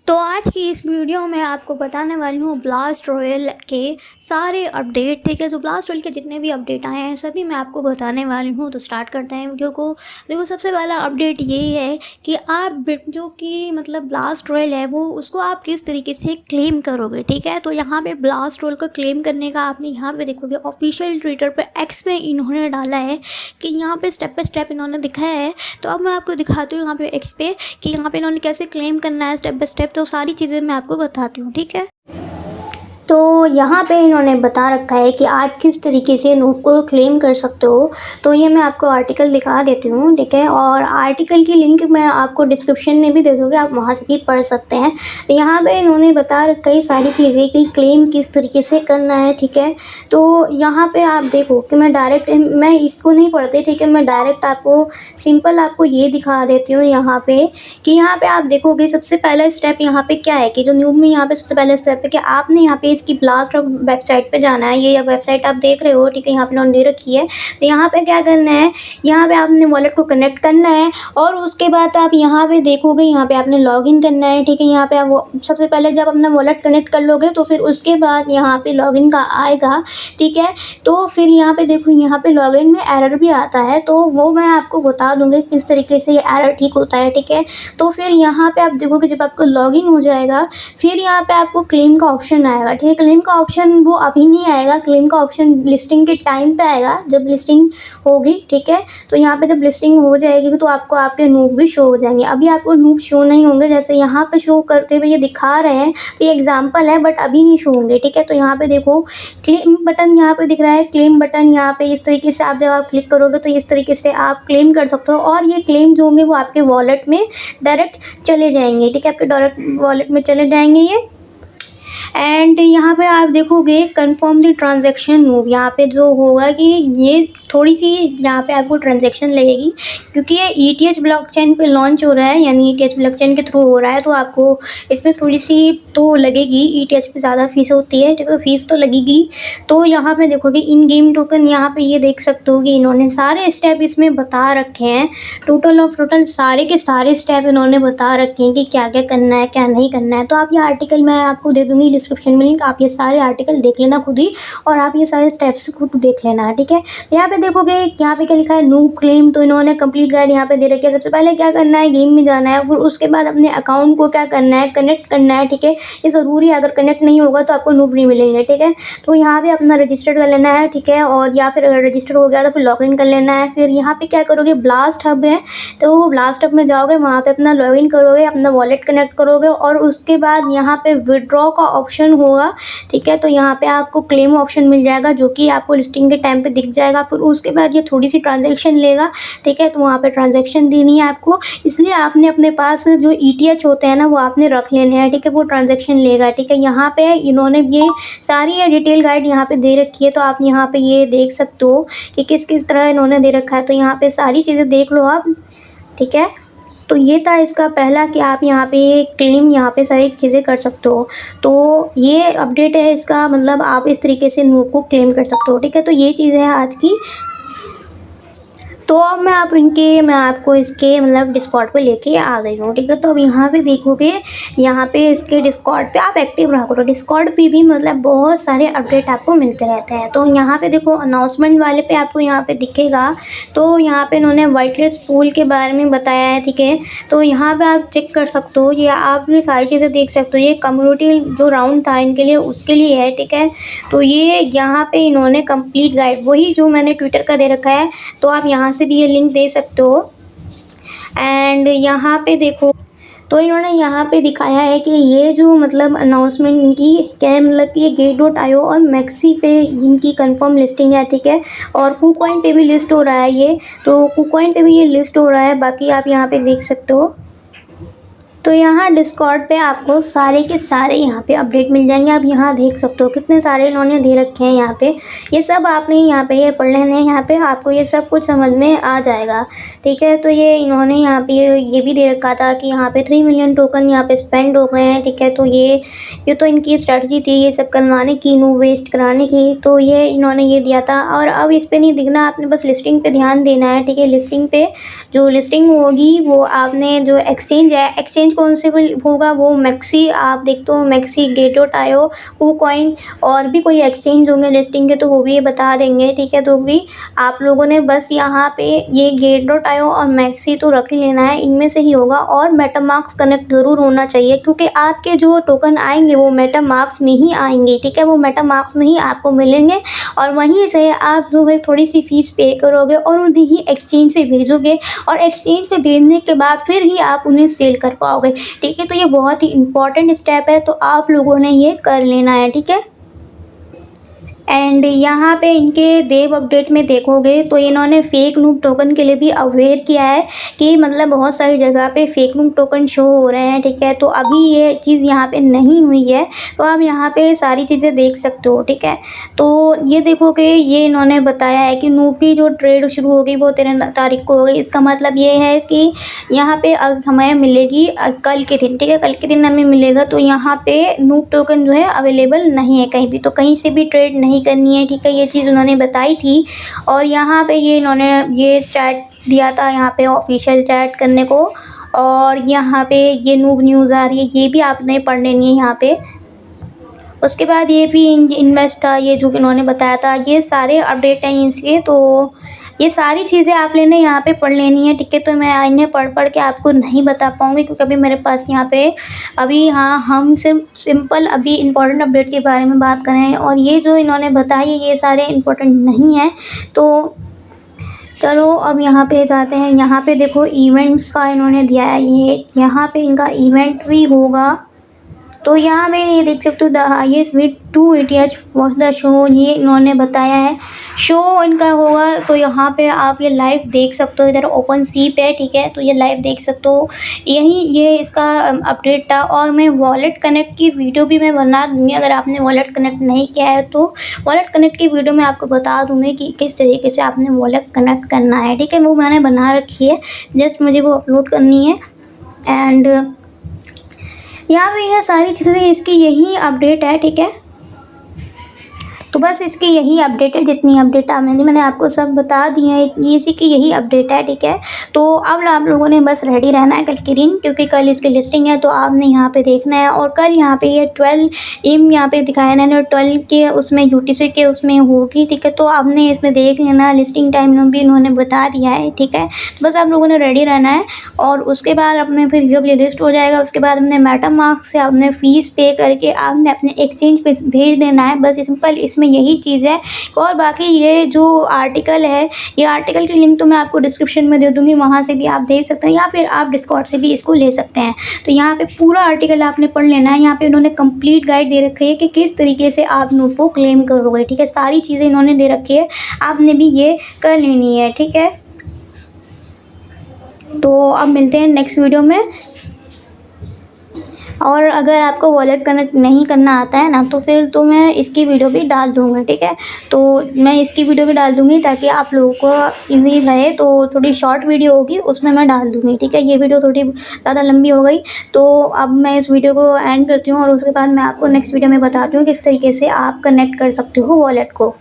तो आज की इस वीडियो में आपको बताने वाली हूँ ब्लास्ट रॉयल के सारे अपडेट। ठीक है, तो ब्लास्ट रॉयल के जितने भी अपडेट आए हैं सभी मैं आपको बताने वाली हूँ। तो स्टार्ट करते हैं वीडियो को। देखो, सबसे पहला अपडेट यही है कि आप जो कि मतलब ब्लास्ट रॉयल है वो उसको आप किस तरीके से क्लेम करोगे। ठीक है, तो यहाँ पे ब्लास्ट रॉयल को क्लेम करने का आपने यहाँ पे देखोगे ऑफिशियल ट्विटर पर एक्स में इन्होंने डाला है कि यहाँ पे स्टेप बाय स्टेप इन्होंने दिखाया है। तो अब मैं आपको दिखाती हूँ यहाँ पे एक्स पे कि यहाँ पे इन्होंने कैसे क्लेम करना है स्टेप बाय स्टेप। तो सारी चीज़ें मैं आपको बताती हूँ। ठीक है, तो यहाँ पे इन्होंने बता रखा है कि आप किस तरीके से नोट को क्लेम कर सकते हो। तो ये मैं आपको आर्टिकल दिखा देती हूँ। ठीक है, और आर्टिकल की लिंक मैं आपको डिस्क्रिप्शन में भी दे दूँगी, आप वहाँ से भी पढ़ सकते हैं। यहाँ पे इन्होंने बता रखा है सारी चीज़ें कि क्लेम किस तरीके से करना है। ठीक है, तो यहाँ पे आप देखो कि मैं इसको नहीं पढ़ती। ठीक है, मैं डायरेक्ट आपको सिंपल आपको ये दिखा देती हूँ यहाँ पे कि यहाँ पे आप देखोगे सबसे पहला स्टेप यहाँ पे क्या है कि जो न्यूज़ में यहाँ पे सबसे पहला स्टेप है कि आपने यहाँ पे इसकी ब्लास्ट वेबसाइट पे जाना है। ये वेबसाइट आप देख रहे हो, ठीक है, यहाँ पे उन्होंने दे रखी है। तो यहाँ पे क्या करना है, यहाँ पे आपने वॉलेट को कनेक्ट करना है और उसके बाद आप यहाँ पे देखोगे यहाँ पे आपने लॉगिन करना है। ठीक है, यहाँ पे आप सबसे पहले जब अपना वॉलेट कनेक्ट कर लोगे तो फिर उसके बाद यहाँ पे लॉगिन का आएगा। ठीक है, तो फिर यहाँ पे देखो यहाँ पे लॉगिन में एरर भी आता है, तो वो मैं आपको बता दूंगी किस तरीके से ये एरर ठीक होता है। ठीक है, तो फिर यहाँ पे आप देखोगे जब आपका लॉगिन हो जाएगा फिर यहाँ पे आपको क्लेम का ऑप्शन आएगा। ठीक है, क्लेम का ऑप्शन वो अभी नहीं आएगा, क्लेम का ऑप्शन लिस्टिंग के टाइम पे आएगा जब लिस्टिंग होगी। ठीक है, तो यहाँ पे जब लिस्टिंग हो जाएगी तो आपको आपके नूब भी शो हो जाएंगे। अभी आपको नूब शो नहीं होंगे, जैसे यहाँ पे शो करते हुए ये दिखा रहे हैं, तो ये एग्जाम्पल है बट अभी नहीं शो होंगे। ठीक है, तो यहाँ पे देखो क्लेम बटन यहाँ पे दिख रहा है, क्लेम बटन यहाँ पे इस तरीके से आप जब आप क्लिक करोगे तो इस तरीके से आप क्लेम कर सकते हो और ये क्लेम जो होंगे वो आपके वॉलेट में डायरेक्ट चले जाएंगे। ठीक है, आपके डायरेक्ट वॉलेट में चले जाएंगे ये। एंड यहाँ पे आप देखोगे कन्फर्म द ट्रांजेक्शन मूव, यहाँ पे जो होगा कि ये थोड़ी सी यहाँ पे आपको ट्रांजेक्शन लगेगी क्योंकि ये ETH ब्लॉकचेन पे लॉन्च हो रहा है, यानी ETH ब्लॉकचेन के थ्रू हो रहा है, तो आपको इसमें थोड़ी सी तो लगेगी। ETH पे ज़्यादा फीस होती है, तो फीस तो लगेगी। तो यहाँ पे देखोगे इन गेम टोकन, यहाँ पे ये देख सकते हो कि इन्होंने सारे स्टेप इसमें बता रखे हैं। टोटल सारे के सारे स्टेप इन्होंने बता रखे हैं कि क्या क्या करना है क्या नहीं करना है। तो आप ये आर्टिकल मैं आपको दे दूँगी डिस्क्रिप्शन में लिंक, आप ये सारे आर्टिकल देख लेना खुद ही और आप ये सारे स्टेप्स खुद देख लेना। ठीक है, यहाँ पे देखोगे यहाँ पे क्या लिखा है नूब क्लेम, तो इन्होंने कंप्लीट गाइड यहाँ पे दे रखी है। सबसे पहले क्या करना है, गेम में जाना है, फिर उसके बाद अपने अकाउंट को क्या करना है, कनेक्ट करना है। ठीक है, ये ज़रूरी है, अगर कनेक्ट नहीं होगा तो आपको नूब नहीं मिलेंगे। ठीक है, तो यहाँ पे अपना रजिस्टर कर लेना है। ठीक है, और या फिर अगर रजिस्टर हो गया तो फिर लॉगिन कर लेना है। फिर यहाँ पे क्या करोगे, ब्लास्ट हब है, तो ब्लास्ट हब में जाओगे, वहाँ पे अपना लॉगिन करोगे, अपना वॉलेट कनेक्ट करोगे और उसके बाद यहाँ पे विड्रॉ का ऑप्शन होगा। ठीक है, तो यहाँ पे आपको क्लेम ऑप्शन मिल जाएगा जो कि आपको लिस्टिंग के टाइम पे दिख जाएगा। फिर उसके बाद ये थोड़ी सी ट्रांजैक्शन लेगा। ठीक है, तो वहाँ पे ट्रांजैक्शन देनी है आपको, इसलिए आपने अपने पास जो ETH होते हैं ना वो आपने रख लेने हैं। ठीक है, वो ट्रांजैक्शन लेगा। ठीक है, यहाँ पे इन्होंने ये सारी ये डिटेल गाइड यहाँ पे दे रखी है, तो आप यहाँ पे ये देख सकते हो कि किस किस तरह इन्होंने दे रखा है, तो यहाँ पे सारी चीज़ें देख लो आप। ठीक है, तो ये था इसका पहला कि आप यहाँ पे क्लेम यहाँ पे सारी चीज़ें कर सकते हो। तो ये अपडेट है इसका, मतलब आप इस तरीके से नूब को क्लेम कर सकते हो। ठीक है, तो ये चीज़ है आज की। तो अब मैं आपको इसके मतलब डिस्कॉर्ड पे लेके आ गई हूँ। ठीक है, तो अब यहाँ पे देखोगे, यहाँ पे इसके डिस्कॉर्ड पे आप एक्टिव रहा करो। डिस्कॉर्ड पे भी मतलब बहुत सारे अपडेट आपको मिलते रहते हैं। तो यहाँ पे देखो अनाउंसमेंट वाले पे आपको यहाँ पे दिखेगा, तो यहाँ पे इन्होंने वाइट लिस्ट पूल के बारे में बताया है। ठीक है, तो यहाँ पे आप चेक कर सकते हो, ये आप ये सारी चीज़ें देख सकते हो। ये कम्युनिटी जो राउंड था इनके लिए, उसके लिए है। ठीक है, तो ये यहाँ पे इन्होंने कंप्लीट गाइड वही जो मैंने ट्विटर का दे रखा है, तो आप यहाँ से भी ये लिंक दे सकते हो। एंड यहाँ पे देखो, तो इन्होंने यहाँ पे दिखाया है कि ये जो मतलब अनाउंसमेंट इनकी क्या है, मतलब कि ये Gate.io और मैक्सी पे इनकी कंफर्म लिस्टिंग है। ठीक है, और KuCoin पे भी लिस्ट हो रहा है ये, तो KuCoin पे भी ये लिस्ट हो रहा है। बाकी आप यहाँ पे देख सकते हो। तो यहाँ डिस्कॉर्ड पे आपको सारे के सारे यहाँ पे अपडेट मिल जाएंगे। आप यहाँ देख सकते हो कितने सारे इन्होंने दे रखे हैं यहाँ पे, ये सब आपने यहाँ पे ये पढ़ लेने हैं, यहाँ पे आपको ये सब कुछ समझ में आ जाएगा। ठीक है, तो ये इन्होंने यहाँ पे ये भी दे रखा था कि यहाँ पे 3 मिलियन टोकन यहाँ पे स्पेंड हो गए हैं। ठीक है, तो ये तो इनकी स्ट्रेटजी थी ये सब करवाने की, नो वेस्ट कराने की, तो ये इन्होंने ये दिया था। और अब इस पर नहीं दिखना, आपने बस लिस्टिंग पे ध्यान देना है। ठीक है, लिस्टिंग पे जो लिस्टिंग होगी वो आपने जो एक्सचेंज है, एक्सचेंज रिस्पॉन्सिबल होगा वो मैक्सी, आप देखते हो मैक्सी, गेटो.io, KuCoin और भी कोई एक्सचेंज होंगे लिस्टिंग के तो वो भी ये बता देंगे, ठीक है। तो भी आप लोगों ने बस यहाँ पे ये गेट.io और मैक्सी तो रख ही लेना है, इनमें से ही होगा। और मेटामास्क कनेक्ट ज़रूर होना चाहिए क्योंकि आपके जो टोकन आएंगे वो मेटामास्क में ही आएंगे, ठीक है। वो मेटामास्क में ही आपको मिलेंगे और वहीं से आप जो है थोड़ी सी फ़ीस पे करोगे और उन्हें ही एक्सचेंज पे भेजोगे और एक्सचेंज पे भेजने के बाद फिर ही आप उन्हें सेल कर पाओगे, ठीक है। तो ये बहुत ही इंपॉर्टेंट स्टेप है, तो आप लोगों ने ये कर लेना है, ठीक है। एंड यहाँ पे इनके देव अपडेट में देखोगे तो इन्होंने फेक नूब टोकन के लिए भी अवेयर किया है कि मतलब बहुत सारी जगह पे फेक नूब टोकन शो हो रहे हैं, ठीक है। तो अभी ये चीज़ यहाँ पे नहीं हुई है, तो आप यहाँ पे सारी चीज़ें देख सकते हो, ठीक है। तो ये देखोगे ये इन्होंने बताया है कि नूब की जो ट्रेड शुरू होगी वो 13 तारीख को होगी। इसका मतलब ये है कि यहाँ पे हमें मिलेगी कल के दिन, ठीक है। कल के दिन हमें मिलेगा, तो यहाँ पे नूब टोकन जो है अवेलेबल नहीं है कहीं भी, तो कहीं से भी ट्रेड नहीं करनी है, ठीक है। ये चीज़ उन्होंने बताई थी और यहाँ पे ये इन्होंने ये चैट दिया था यहाँ पे ऑफिशियल चैट करने को। और यहाँ पे ये नूब न्यूज़ आ रही है, ये भी आपने पढ़ लेनी है यहाँ पे। उसके बाद ये भी इन्वेस्ट था, ये जो इन्होंने बताया था, ये सारे अपडेट हैं इसके। तो ये सारी चीज़ें आप लेने यहाँ पे पढ़ लेनी है, ठीक है। तो मैं इन्हें पढ़ के आपको नहीं बता पाऊँगी क्योंकि अभी मेरे पास यहाँ पे अभी हाँ हम सिर्फ सिंपल अभी इम्पोर्टेंट अपडेट के बारे में बात कर रहे हैं और ये जो इन्होंने बताई ये सारे इम्पोर्टेंट नहीं हैं। तो चलो अब यहाँ पे जाते हैं। यहाँ पे देखो इवेंट्स का इन्होंने दिया है, ये यहाँ पे इनका इवेंट भी होगा। तो यहाँ पे ये देख सकते हो the highest with 2 ETH watch the show, ये इन्होंने बताया है। शो इनका होगा तो यहाँ पे आप ये लाइव देख सकते हो, इधर ओपन सी पे, ठीक है। तो ये लाइव देख सकते हो, यही ये इसका अपडेट था। और मैं वॉलेट कनेक्ट की वीडियो भी मैं बना दूँगी, अगर आपने वॉलेट कनेक्ट नहीं किया है तो वॉलेट कनेक्ट की वीडियो मैं आपको बता दूँगी कि किस तरीके से आपने वॉलेट कनेक्ट करना है, ठीक है। वो मैंने बना रखी है, जस्ट मुझे वो अपलोड करनी है। एंड यहाँ पे ये सारी चीज़ें इसकी यही अपडेट है, ठीक है। तो बस इसकी यही अपडेट है, जितनी अपडेट मैंने आपको सब बता दी है, इसी की यही अपडेट है, ठीक है। तो अब आप लोगों ने बस रेडी रहना है कल के दिन, क्योंकि कल इसकी लिस्टिंग है तो आपने यहाँ पे देखना है। और कल यहाँ पे ये 12 AM यहाँ पे दिखाया ना, 12 के उसमें UTC के उसमें होगी, ठीक है। तो आपने इसमें देख लेना, लिस्टिंग टाइम भी इन्होंने बता दिया है, ठीक है। बस आप लोगों ने रेडी रहना है और उसके बाद अपने फिर जब ये लिस्ट हो जाएगा उसके बाद अपने मेटामास्क से आपने फ़ीस पे करके आपने अपने एक्सचेंज पे भेज देना है, बस सिंपल इसमें यही चीज़ है। और बाकी ये जो आर्टिकल है, ये आर्टिकल की लिंक तो मैं आपको डिस्क्रिप्शन में दे दूँगी, वहाँ से भी आप देख सकते हैं या फिर आप डिस्कॉर्ड से भी इसको ले सकते हैं। तो यहाँ पे पूरा आर्टिकल आपने पढ़ लेना है। यहाँ पे उन्होंने कंप्लीट गाइड दे रखी है कि किस तरीके से आप नोट को क्लेम करोगे, ठीक है। सारी चीज़ें इन्होंने दे रखी है, आपने भी ये कर लेनी है, ठीक है। तो अब मिलते हैं नेक्स्ट वीडियो में। और अगर आपको वॉलेट कनेक्ट नहीं करना आता है ना तो फिर तो मैं इसकी वीडियो भी डाल दूँगी, ठीक है। तो मैं इसकी वीडियो भी डाल दूँगी ताकि आप लोगों को इजी रहे। तो थोड़ी शॉर्ट वीडियो होगी उसमें मैं डाल दूँगी, ठीक है। ये वीडियो थोड़ी ज़्यादा लंबी हो गई, तो अब मैं इस वीडियो को एंड करती हूँ और उसके बाद मैं आपको नेक्स्ट वीडियो में बताती हूँ किस तरीके से आप कनेक्ट कर सकते हो वॉलेट को।